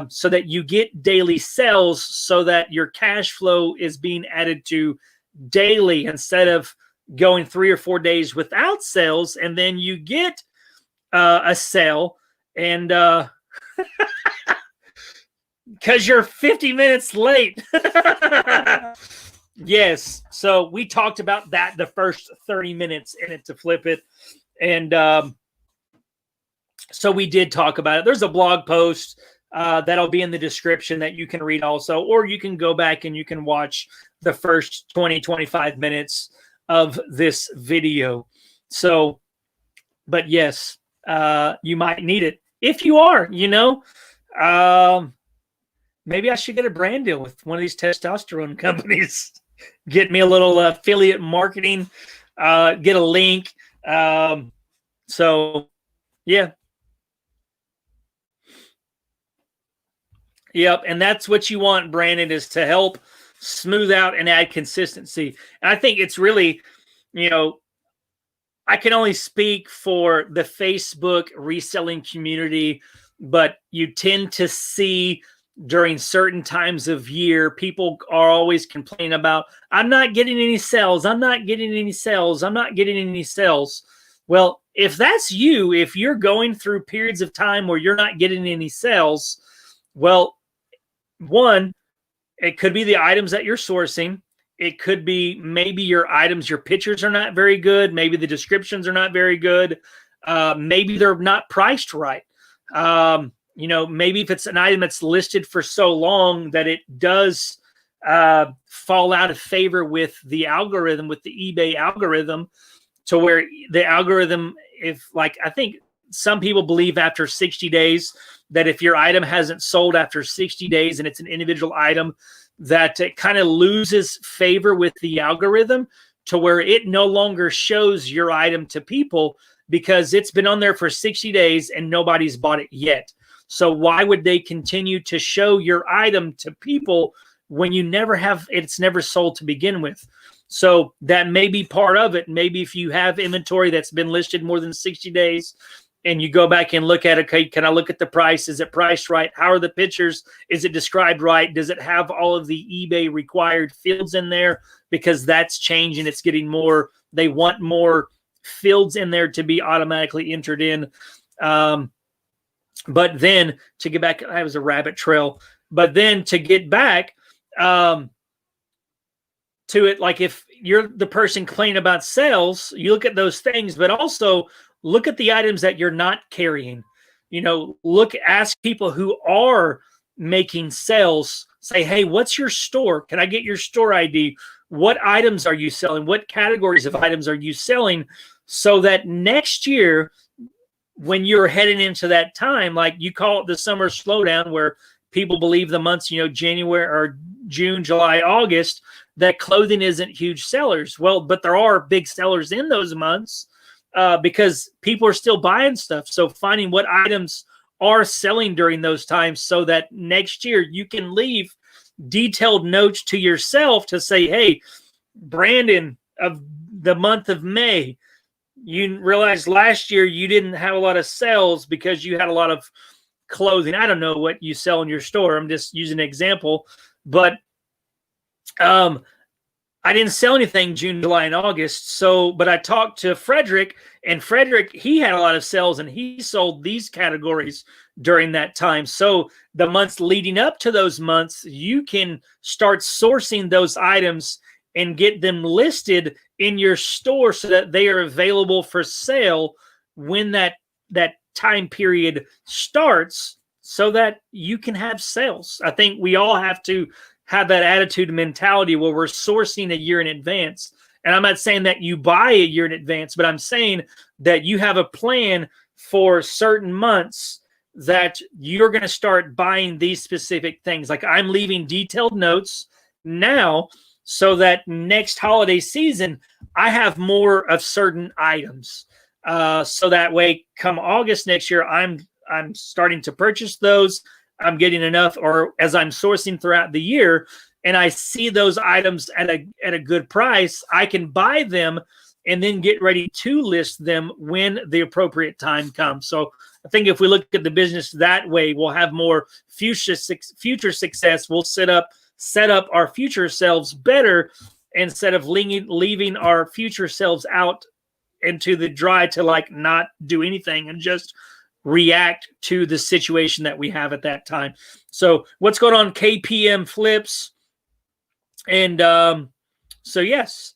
A: so that you get daily sales so that your cash flow is being added to daily instead of going 3 or 4 days without sales, and then you get a sale and because you're 50 minutes late. Yes. So we talked about that the first 30 minutes in it to flip it. And so we did talk about it. There's a blog post that'll be in the description that you can read also, or you can go back and you can watch the first 20, 25 minutes of this video. So, but yes, you might need it. If you are, maybe I should get a brand deal with one of these testosterone companies. Get me a little affiliate marketing, get a link. So, yeah. Yep, and that's what you want, Brandon, is to help smooth out and add consistency. And I think it's really, I can only speak for the Facebook reselling community, but you tend to see during certain times of year, people are always complaining about, I'm not getting any sales. I'm not getting any sales. I'm not getting any sales. Well, if that's you, if you're going through periods of time where you're not getting any sales, well, one, it could be the items that you're sourcing. It could be maybe your items, your pictures are not very good. Maybe the descriptions are not very good. Maybe they're not priced right. Maybe if it's an item that's listed for so long that it does fall out of favor with the algorithm, with the eBay algorithm, to where the algorithm, I think some people believe after 60 days that if your item hasn't sold after 60 days and it's an individual item, that it kind of loses favor with the algorithm to where it no longer shows your item to people because it's been on there for 60 days and nobody's bought it yet. So why would they continue to show your item to people when it's never sold to begin with? So that may be part of it. Maybe if you have inventory that's been listed more than 60 days and you go back and look at it, okay, can I look at the price? Is it priced right? How are the pictures? Is it described right? Does it have all of the eBay required fields in there? Because that's changing. It's getting more, they want more fields in there to be automatically entered in. But then to get back, I was a rabbit trail. But then to get back to it, like if you're the person complaining about sales, you look at those things, but also look at the items that you're not carrying. Ask people who are making sales, say, hey, what's your store? Can I get your store ID? What items are you selling? What categories of items are you selling? So that next year, when you're heading into that time, like you call it the summer slowdown, where people believe the months, January or June, July, August, that clothing isn't huge sellers. Well, but there are big sellers in those months because people are still buying stuff. So finding what items are selling during those times so that next year you can leave detailed notes to yourself to say, hey, Brandon, of the month of May, you realized last year you didn't have a lot of sales because you had a lot of clothing. I don't know what you sell in your store. I'm just using an example, but I didn't sell anything June, July, and August. But I talked to Frederick, and Frederick, he had a lot of sales, and he sold these categories during that time. So the months leading up to those months, you can start sourcing those items and get them listed in your store so that they are available for sale when that time period starts, so that you can have sales. I think we all have to have that attitude and mentality where we're sourcing a year in advance. And I'm not saying that you buy a year in advance, but I'm saying that you have a plan for certain months that you're going to start buying these specific things. Like I'm leaving detailed notes now so that next holiday season, I have more of certain items. So that way, come August next year, I'm starting to purchase those. I'm getting enough, or as I'm sourcing throughout the year, and I see those items at a good price, I can buy them and then get ready to list them when the appropriate time comes. So I think if we look at the business that way, we'll have more future success. We'll set up our future selves better instead of leaving our future selves out into the dry to like not do anything and just react to the situation that we have at that time. So what's going on, KPM flips? And so yes.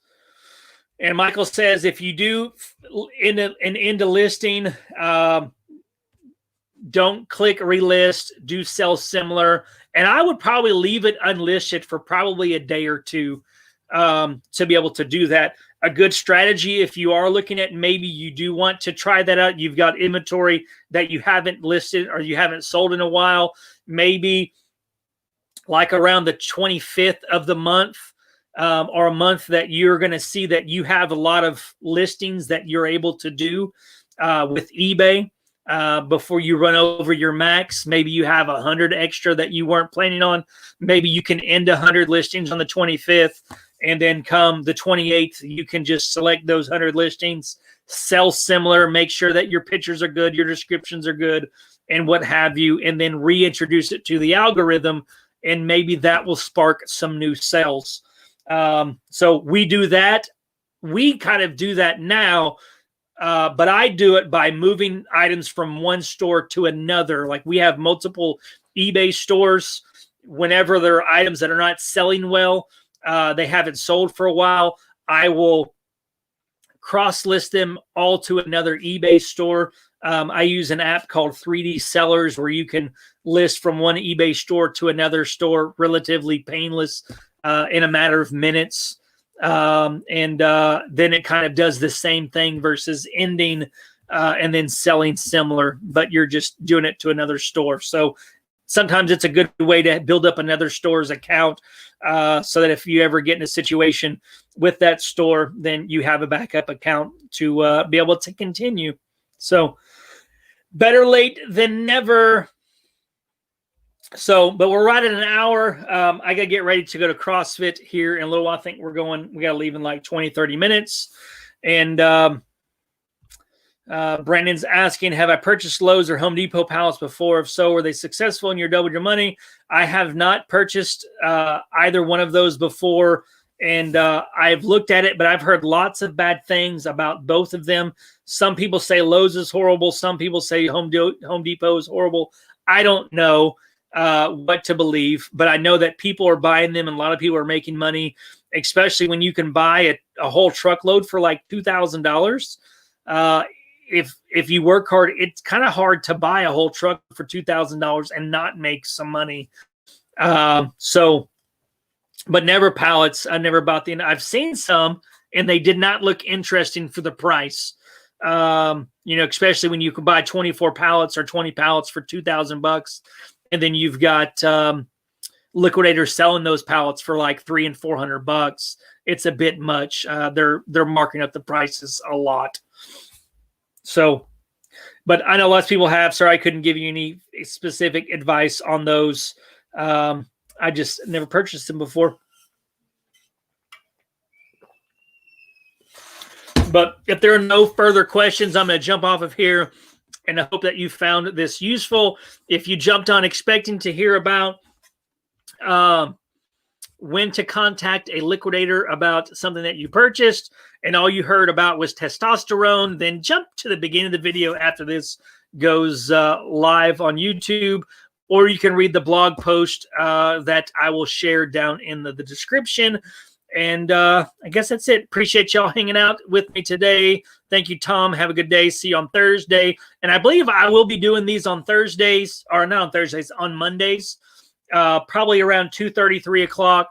A: And Michael says, if you do end a listing, don't click relist, do sell similar. And I would probably leave it unlisted for probably a day or two to be able to do that. A good strategy, if you are looking at maybe you do want to try that out, you've got inventory that you haven't listed or you haven't sold in a while, maybe like around the 25th of the month or a month that you're going to see that you have a lot of listings that you're able to do with eBay before you run over your max. Maybe you have 100 extra that you weren't planning on. Maybe you can end 100 listings on the 25th. And then come the 28th, you can just select those 100 listings, sell similar, make sure that your pictures are good, your descriptions are good, and what have you, and then reintroduce it to the algorithm, and maybe that will spark some new sales. So we do that. We kind of do that now, but I do it by moving items from one store to another. Like we have multiple eBay stores. Whenever there are items that are not selling well, they haven't sold for a while, I will cross-list them all to another eBay store. I use an app called 3D Sellers where you can list from one eBay store to another store relatively painless in a matter of minutes. Then it kind of does the same thing versus ending and then selling similar, but you're just doing it to another store. So sometimes it's a good way to build up another store's account so that if you ever get in a situation with that store, then you have a backup account to be able to continue. So better late than never. So, but we're right at an hour. I got to get ready to go to CrossFit here in a little while. I think we got to leave in like 20, 30 minutes. And Brandon's asking, have I purchased Lowe's or Home Depot pallets before? If so, were they successful and you doubled your money? I have not purchased either one of those before. And I've looked at it, but I've heard lots of bad things about both of them. Some people say Lowe's is horrible. Some people say Home Depot is horrible. I don't know what to believe, but I know that people are buying them and a lot of people are making money, especially when you can buy a whole truckload for like $2,000. If you work hard, it's kind of hard to buy a whole truck for $2,000 and not make some money. But never pallets. I never bought I've seen some and they did not look interesting for the price. You know, especially when you can buy 24 pallets or 20 pallets for $2,000, and then you've got liquidators selling those pallets for like $300 and $400. It's a bit much. They're marking up the prices a lot. So, but I know lots of people have. Sorry, I couldn't give you any specific advice on those. I just never purchased them before. But if there are no further questions, I'm going to jump off of here, and I hope that you found this useful. If you jumped on expecting to hear about when to contact a liquidator about something that you purchased, and all you heard about was testosterone, then jump to the beginning of the video after this goes live on YouTube, or you can read the blog post that I will share down in the description. And I guess that's it. Appreciate y'all hanging out with me today. Thank you, Tom. Have a good day. See you on Thursday. And I believe I will be doing these on Thursdays, or not on Thursdays, on Mondays, probably around 2:30, 3 o'clock.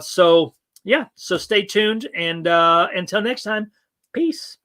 A: So yeah, so stay tuned. And until next time, peace.